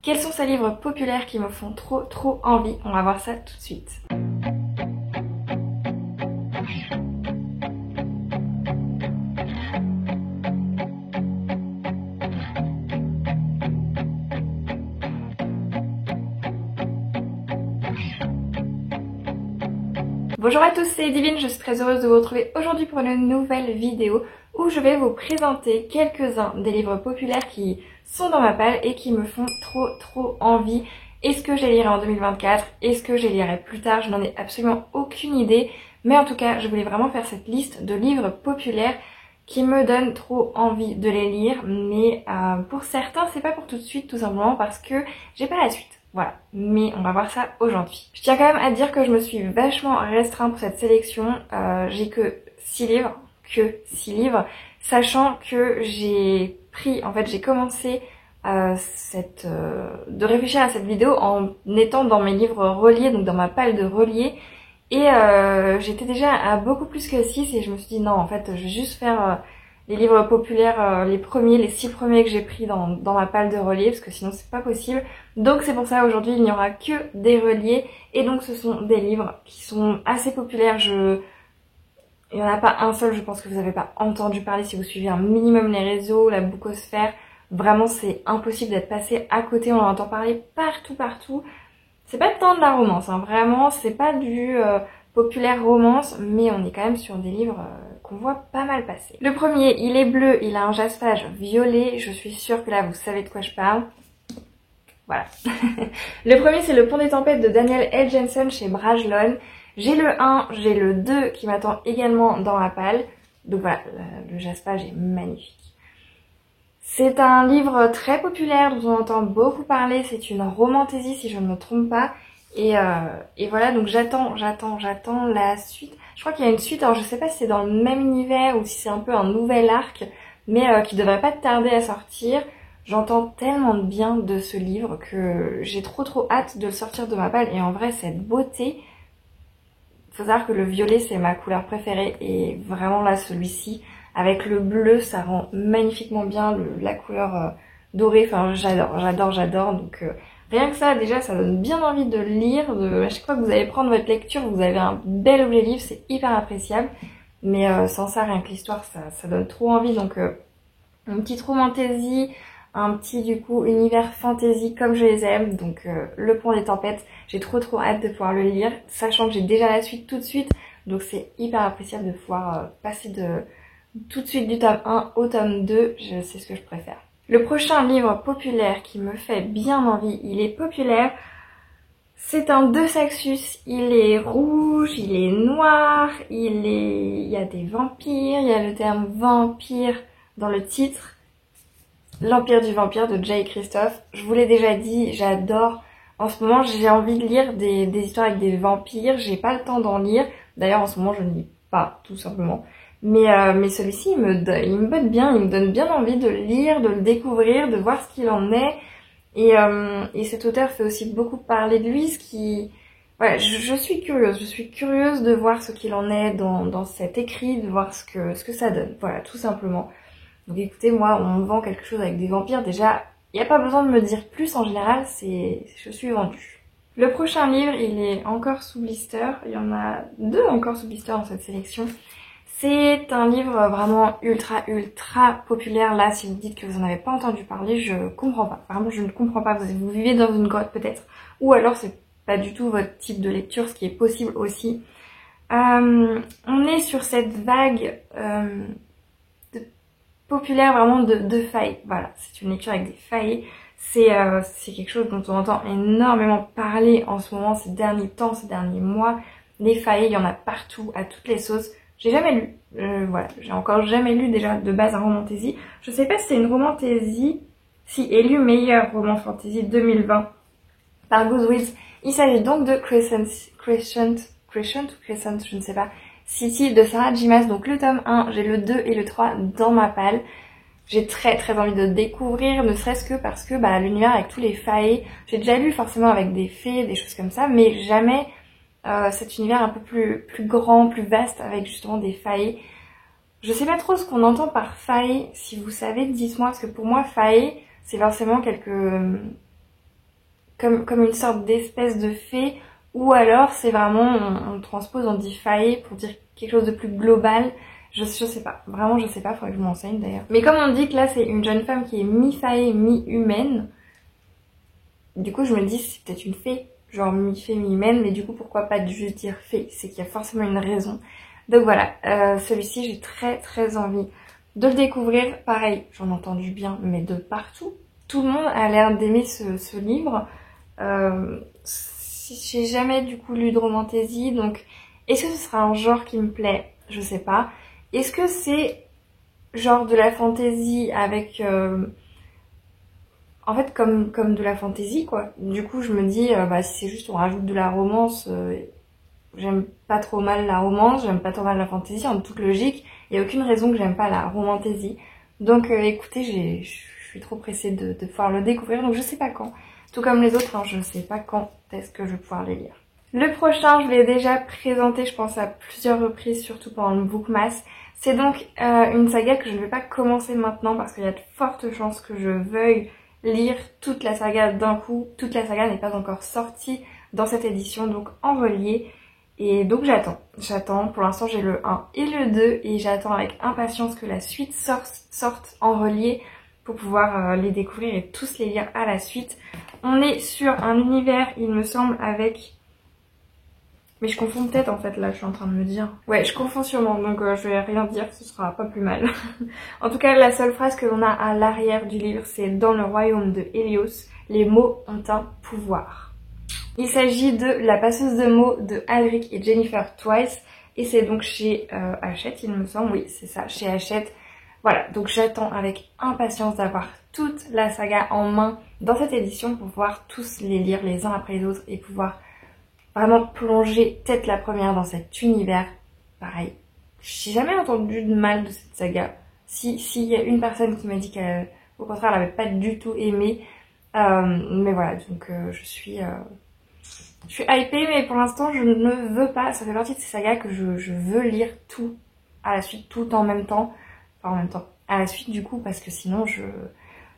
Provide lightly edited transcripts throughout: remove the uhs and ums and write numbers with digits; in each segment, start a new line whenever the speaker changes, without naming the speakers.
Quels sont ces livres populaires qui me font trop envie? On va voir ça tout de suite. Bonjour à tous, c'est Divine, je suis très heureuse de vous retrouver aujourd'hui pour une nouvelle vidéo où je vais vous présenter quelques-uns des livres populaires qui sont dans ma palle et qui me font trop envie. Est-ce que je les lirai en 2024? Est-ce que je les lirai plus tard? Je n'en ai absolument aucune idée, mais en tout cas je voulais vraiment faire cette liste de livres populaires qui me donnent trop envie de les lire, mais pour certains c'est pas pour tout de suite, tout simplement parce que j'ai pas la suite. Voilà, mais on va voir ça aujourd'hui. Je tiens quand même à dire que je me suis vachement restreint pour cette sélection. J'ai que 6 livres, sachant que j'ai commencé de réfléchir à cette vidéo en étant dans mes livres reliés, donc dans ma palle de reliés. Et j'étais déjà à beaucoup plus que 6 et je me suis dit non, en fait, je vais juste faire les livres populaires, les 6 premiers que j'ai pris dans ma palle de reliés, parce que sinon c'est pas possible. Donc c'est pour ça aujourd'hui il n'y aura que des reliés, et donc ce sont des livres qui sont assez populaires. Il n'y en a pas un seul, je pense que vous n'avez pas entendu parler si vous suivez un minimum les réseaux, la bookosphère. Vraiment c'est impossible d'être passé à côté, on en entend parler partout. C'est pas tant de la romance, hein, vraiment, c'est pas du populaire romance, mais on est quand même sur des livres qu'on voit pas mal passer. Le premier, il est bleu, il a un jaspage violet, je suis sûre que là vous savez de quoi je parle. Voilà. Le premier, c'est Le Pont des Tempêtes de Daniel L. Jensen chez Brajlon. J'ai le 1, j'ai le 2 qui m'attend également dans la palle. Donc voilà, le jaspage est magnifique. C'est un livre très populaire dont on entend beaucoup parler, c'est une romantaisie si je ne me trompe pas. Et voilà, donc j'attends la suite. Je crois qu'il y a une suite, alors je sais pas si c'est dans le même univers ou si c'est un peu un nouvel arc, mais qui devrait pas tarder à sortir. J'entends tellement de bien de ce livre que j'ai trop hâte de le sortir de ma palle. Et en vrai, cette beauté, faut savoir que le violet c'est ma couleur préférée et vraiment là celui-ci avec le bleu ça rend magnifiquement bien la couleur dorée. Enfin j'adore, donc rien que ça déjà ça donne bien envie de lire. À chaque fois que vous allez prendre votre lecture vous avez un bel objet livre, c'est hyper appréciable, mais sans ça rien que l'histoire ça donne trop envie. Donc une petite romantaisie, un petit du coup univers fantasy comme je les aime, donc Le Pont des Tempêtes, j'ai trop hâte de pouvoir le lire, sachant que j'ai déjà la suite tout de suite, donc c'est hyper appréciable de pouvoir passer tout de suite du tome 1 au tome 2, c'est ce que je préfère. Le prochain livre populaire qui me fait bien envie, il est populaire, c'est un De Saxus, il est rouge, il est noir, il y a des vampires, il y a le terme vampire dans le titre. L'Empire du Vampire de Jay Kristoff. Je vous l'ai déjà dit, j'adore. En ce moment, j'ai envie de lire des histoires avec des vampires. J'ai pas le temps d'en lire. D'ailleurs, en ce moment, je ne lis pas, tout simplement. Mais celui-ci, il me botte bien. Il me donne bien envie de le lire, de le découvrir, de voir ce qu'il en est. Et cet auteur fait aussi beaucoup parler de lui, ce qui... Voilà, je suis curieuse. Je suis curieuse de voir ce qu'il en est dans cet écrit, de voir ce que ça donne. Voilà, tout simplement. Donc écoutez, moi, on me vend quelque chose avec des vampires, déjà, il n'y a pas besoin de me dire plus en général, je suis vendue. Le prochain livre, il est encore sous blister, il y en a 2 encore sous blister dans cette sélection. C'est un livre vraiment ultra populaire. Là, si vous dites que vous n'en avez pas entendu parler, je comprends pas. Vraiment, je ne comprends pas. Vous vivez dans une grotte peut-être, ou alors c'est pas du tout votre type de lecture, ce qui est possible aussi. On est sur cette vague... populaire vraiment de failles. Voilà, c'est une lecture avec des failles. C'est quelque chose dont on entend énormément parler en ce moment, ces derniers temps, ces derniers mois. Les failles, il y en a partout, à toutes les sauces. J'ai jamais lu. Voilà, j'ai encore jamais lu déjà de base un roman fantasy. Je sais pas si c'est une romantaisie. Si, élu meilleur roman fantasy 2020 par Goodreads. Il s'agit donc de Crescent, je ne sais pas. City de Sarah J. Maas, donc le tome 1, j'ai le 2 et le 3 dans ma palle. J'ai très envie de découvrir, ne serait-ce que parce que l'univers avec tous les faées, j'ai déjà lu forcément avec des fées, des choses comme ça, mais jamais cet univers un peu plus grand, plus vaste, avec justement des faées. Je sais pas trop ce qu'on entend par faées, si vous savez, dites-moi, parce que pour moi, faées, c'est forcément comme une sorte d'espèce de fée, ou alors c'est vraiment, on transpose, on dit fae pour dire quelque chose de plus global. Je sais pas, vraiment je sais pas, faudrait que je m'enseigne d'ailleurs. Mais comme on dit que là c'est une jeune femme qui est mi-fae, mi-humaine, du coup je me dis c'est peut-être une fée, genre mi-fée, mi-humaine, mais du coup pourquoi pas juste dire fée, c'est qu'il y a forcément une raison. Donc voilà, celui-ci j'ai très très envie de le découvrir. Pareil, j'en ai entendu bien, mais de partout. Tout le monde a l'air d'aimer ce livre. J'ai jamais du coup lu de romantasy, donc est-ce que ce sera un genre qui me plaît? Je sais pas. Est-ce que c'est genre de la fantasy avec... en fait comme de la fantasy quoi. Du coup je me dis, bah si c'est juste on rajoute de la romance, j'aime pas trop mal la romance, j'aime pas trop mal la fantasy, en toute logique. Il y a aucune raison que j'aime pas la romantasy. Donc écoutez, je suis trop pressée de pouvoir le découvrir, donc je sais pas quand. Tout comme les autres, hein, je sais pas quand est-ce que je vais pouvoir les lire. Le prochain, je l'ai déjà présenté, je pense, à plusieurs reprises, surtout pendant le Bookmas. C'est donc une saga que je ne vais pas commencer maintenant parce qu'il y a de fortes chances que je veuille lire toute la saga d'un coup. Toute la saga n'est pas encore sortie dans cette édition, donc en relié. Et donc j'attends. Pour l'instant j'ai le 1 et le 2 et j'attends avec impatience que la suite sorte en relié pour pouvoir les découvrir et tous les lire à la suite. On est sur un univers, il me semble, avec... Mais je confonds peut-être en fait, là je suis en train de me dire. Ouais, je confonds sûrement, donc je vais rien dire, ce sera pas plus mal. En tout cas, la seule phrase que l'on a à l'arrière du livre, c'est « Dans le royaume de Hélios, les mots ont un pouvoir ». Il s'agit de La passeuse de mots de Alric et Jennifer Twice, et c'est donc chez Hachette, il me semble, oui c'est ça, chez Hachette. Voilà, donc j'attends avec impatience d'avoir toute la saga en main dans cette édition pour pouvoir tous les lire les uns après les autres et pouvoir vraiment plonger tête la première dans cet univers. Pareil, j'ai jamais entendu de mal de cette saga. S'il y a une personne qui m'a dit qu'au contraire elle n'avait pas du tout aimé, mais voilà, donc je suis hypée, mais pour l'instant je ne veux pas. Ça fait partie de ces sagas que je veux lire tout à la suite, tout en même temps. Enfin en même temps, à la suite du coup, parce que sinon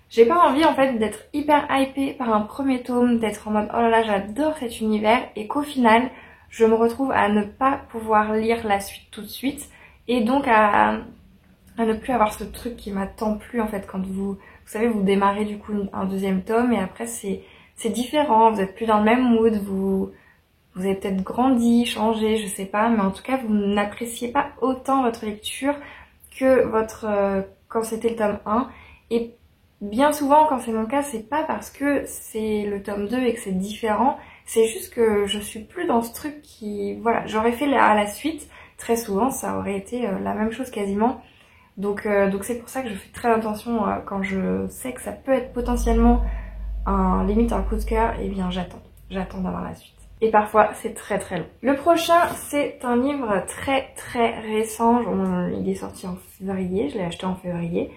j'ai pas envie en fait d'être hyper hypée par un premier tome, d'être en mode oh là là j'adore cet univers et qu'au final je me retrouve à ne pas pouvoir lire la suite tout de suite et donc à ne plus avoir ce truc qui m'attend plus en fait quand vous savez vous démarrez du coup un deuxième tome et après c'est différent, vous êtes plus dans le même mood, vous avez peut-être grandi, changé, je sais pas, mais en tout cas vous n'appréciez pas autant votre lecture que quand c'était le tome 1 et bien souvent quand c'est mon cas c'est pas parce que c'est le tome 2 et que c'est différent, c'est juste que je suis plus dans ce truc qui... Voilà, j'aurais fait à la suite, très souvent ça aurait été la même chose quasiment. Donc c'est pour ça que je fais très attention quand je sais que ça peut être potentiellement limite un coup de cœur, et bien j'attends d'avoir la suite. Et parfois c'est très très long. Le prochain c'est un livre très très récent, il est sorti en février, je l'ai acheté en février.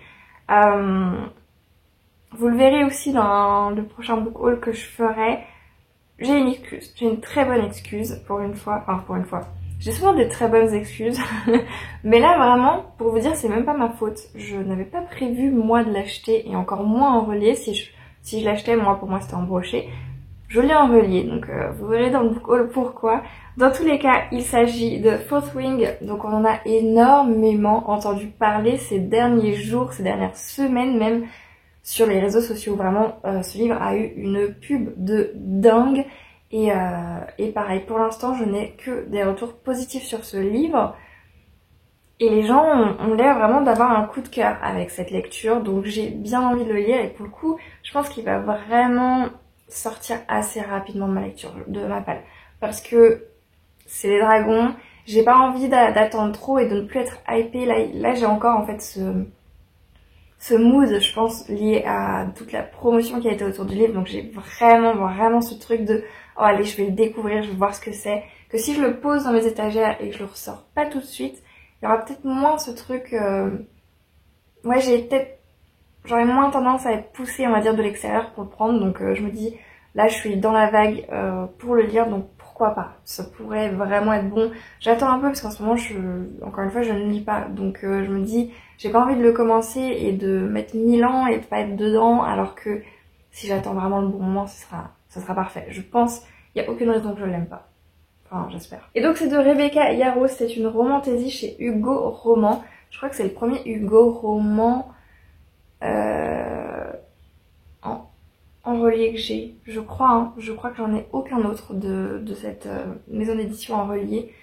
Vous le verrez aussi dans le prochain book haul que je ferai. J'ai une excuse, j'ai une très bonne excuse pour une fois, enfin pour une fois. J'ai souvent des très bonnes excuses, mais là vraiment, pour vous dire, c'est même pas ma faute. Je n'avais pas prévu moi de l'acheter et encore moins en relié. Si je l'achetais, pour moi c'était en brochet. Je l'ai en relié, donc vous verrez dans le book haul pourquoi. Dans tous les cas, il s'agit de Fourth Wing, donc on en a énormément entendu parler ces derniers jours, ces dernières semaines même, sur les réseaux sociaux. Vraiment, ce livre a eu une pub de dingue. Et pareil, pour l'instant, je n'ai que des retours positifs sur ce livre. Et les gens ont l'air vraiment d'avoir un coup de cœur avec cette lecture. Donc j'ai bien envie de le lire. Et pour le coup, je pense qu'il va vraiment sortir assez rapidement de ma lecture, de ma palle. Parce que c'est les dragons. J'ai pas envie d'attendre trop et de ne plus être hypée. Là j'ai encore en fait ce mood, je pense, lié à toute la promotion qui a été autour du livre. Donc j'ai vraiment ce truc de oh allez, je vais le découvrir, je vais voir ce que c'est. Que si je le pose dans mes étagères et que je le ressors pas tout de suite, il y aura peut-être moins ce truc... Ouais, j'aurais moins tendance à être poussée, on va dire, de l'extérieur pour le prendre. Donc je me dis, là je suis dans la vague pour le lire, donc pourquoi pas. Ça pourrait vraiment être bon. J'attends un peu parce qu'en ce moment, encore une fois, je ne lis pas. Donc je me dis, j'ai pas envie de le commencer et de mettre 1000 ans et de pas être dedans, alors que si j'attends vraiment le bon moment, ce sera parfait. Je pense, il n'y a aucune raison que je l'aime pas. Enfin, j'espère. Et donc c'est de Rebecca Yarros, c'est une romantaisie chez Hugo Roman. Je crois que c'est le premier Hugo Roman en relié que j'ai. Je crois, hein. Je crois que j'en ai aucun autre de cette maison d'édition en relié.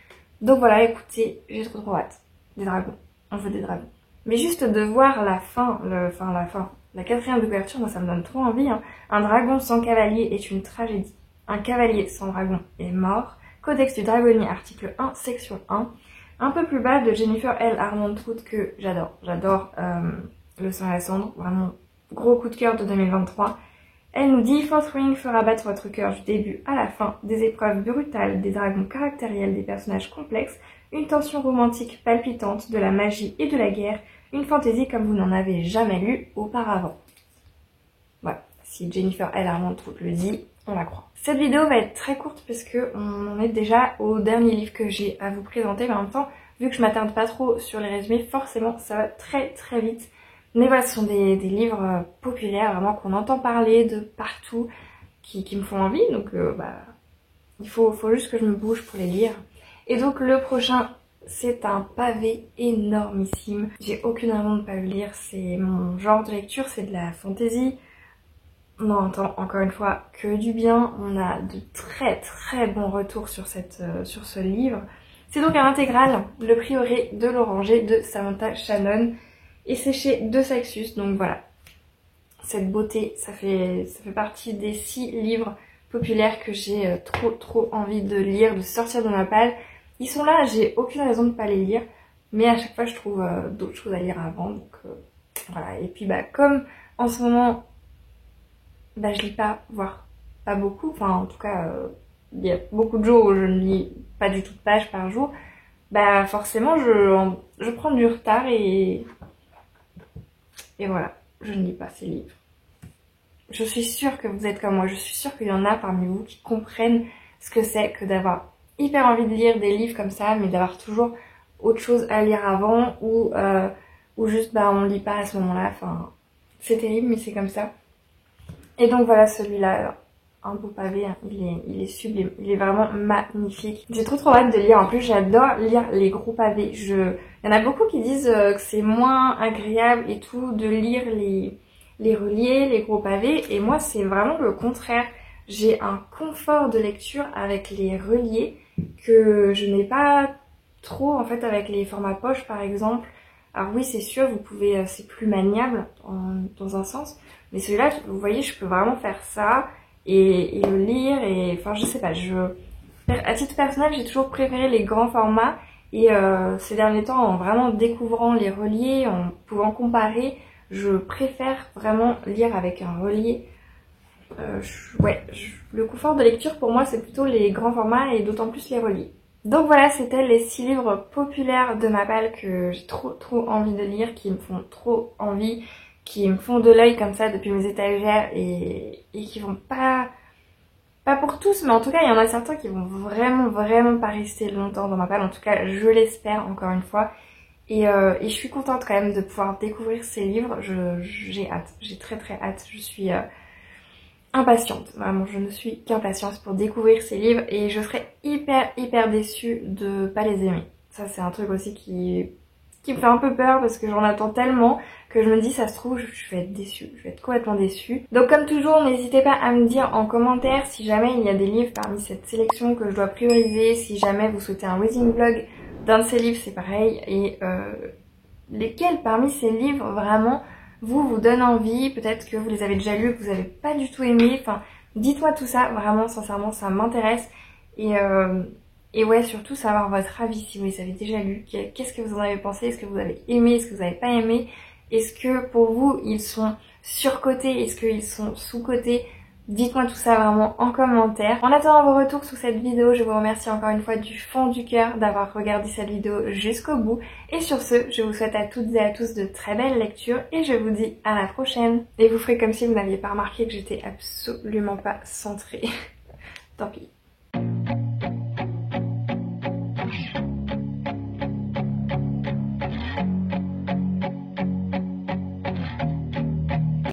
Donc voilà, écoutez, j'ai trop hâte. Des dragons. On veut des dragons. Mais juste de voir la fin, la 4e de couverture, moi ça me donne trop envie. Hein. Un dragon sans cavalier est une tragédie. Un cavalier sans dragon est mort. Codex du dragonnier, article 1, section 1. Un peu plus bas de Jennifer L. Armentrout que j'adore. J'adore Le sang et la cendre. Vraiment gros coup de cœur de 2023. Elle nous dit « Fourth Ring fera battre votre cœur du début à la fin, des épreuves brutales, des dragons caractériels, des personnages complexes, une tension romantique palpitante, de la magie et de la guerre, une fantaisie comme vous n'en avez jamais lu auparavant. » Voilà, si Jennifer L. Armentrout le dit, on la croit. Cette vidéo va être très courte parce qu'on en est déjà au dernier livre que j'ai à vous présenter, mais en même temps, vu que je m'attarde pas trop sur les résumés, forcément ça va très vite. Mais voilà, ce sont des livres populaires, vraiment, qu'on entend parler de partout, qui me font envie. Donc, il faut juste que je me bouge pour les lire. Et donc, le prochain, c'est un pavé énormissime. J'ai aucune raison de ne pas le lire. C'est mon genre de lecture, c'est de la fantaisie. On entend encore une fois que du bien. On a de très bons retours sur ce livre. C'est donc un intégral, Le Prieuré de l'Oranger de Samantha Shannon. Et c'est chez De Saxus, donc voilà. Cette beauté, ça fait partie des 6 livres populaires que j'ai trop envie de lire, de sortir de ma palle. Ils sont là, j'ai aucune raison de ne pas les lire, mais à chaque fois je trouve d'autres choses à lire avant, donc voilà. Et puis comme en ce moment, je lis pas, voire pas beaucoup, enfin en tout cas, il y a beaucoup de jours où je ne lis pas du tout de pages par jour, forcément je prends du retard et voilà, je ne lis pas ces livres. Je suis sûre que vous êtes comme moi, je suis sûre qu'il y en a parmi vous qui comprennent ce que c'est que d'avoir hyper envie de lire des livres comme ça, mais d'avoir toujours autre chose à lire avant, ou juste on lit pas à ce moment-là, enfin c'est terrible mais c'est comme ça. Et donc voilà, celui-là, un beau pavé, hein, il est sublime, il est vraiment magnifique. J'ai trop hâte de lire, en plus j'adore lire les gros pavés. Il y en a beaucoup qui disent que c'est moins agréable et tout de lire les reliés, les gros pavés, et moi c'est vraiment le contraire. J'ai un confort de lecture avec les reliés que je n'ai pas trop en fait avec les formats poche par exemple. Alors oui, c'est sûr, vous pouvez, c'est plus maniable dans un sens, mais celui-là, vous voyez, je peux vraiment faire ça et le lire, et enfin je sais pas, à titre personnel, j'ai toujours préféré les grands formats, et ces derniers temps, en vraiment découvrant les reliés, en pouvant comparer, je préfère vraiment lire avec un relié. Le confort de lecture pour moi c'est plutôt les grands formats et d'autant plus les reliés. Donc voilà, c'était les 6 livres populaires de ma palle que j'ai trop envie de lire, qui me font trop envie, qui me font de l'œil comme ça depuis mes étagères et qui vont pas pour tous, mais en tout cas il y en a certains qui vont vraiment pas rester longtemps dans ma palle, en tout cas je l'espère encore une fois. Et je suis contente quand même de pouvoir découvrir ces livres, j'ai hâte, j'ai très hâte, je suis impatiente, vraiment je ne suis qu'impatiente pour découvrir ces livres, et je serais hyper déçue de pas les aimer. Ça c'est un truc aussi qui me fait un peu peur parce que j'en attends tellement que je me dis ça se trouve je vais être déçue, je vais être complètement déçue. Donc comme toujours, n'hésitez pas à me dire en commentaire si jamais il y a des livres parmi cette sélection que je dois prioriser, si jamais vous souhaitez un reading vlog d'un de ces livres c'est pareil, et lesquels parmi ces livres vraiment vous donne envie, peut-être que vous les avez déjà lus, que vous n'avez pas du tout aimé, enfin dites-moi tout ça, vraiment sincèrement ça m'intéresse, et ouais, surtout savoir votre avis si vous les avez déjà lus, qu'est-ce que vous en avez pensé, est-ce que vous avez aimé, est-ce que vous n'avez pas aimé, est-ce que pour vous ils sont surcotés, est-ce qu'ils sont sous-cotés. Dites-moi tout ça vraiment en commentaire. En attendant vos retours sous cette vidéo, je vous remercie encore une fois du fond du cœur d'avoir regardé cette vidéo jusqu'au bout. Et sur ce, je vous souhaite à toutes et à tous de très belles lectures et je vous dis à la prochaine. Et vous ferez comme si vous n'aviez pas remarqué que j'étais absolument pas centrée. Tant pis.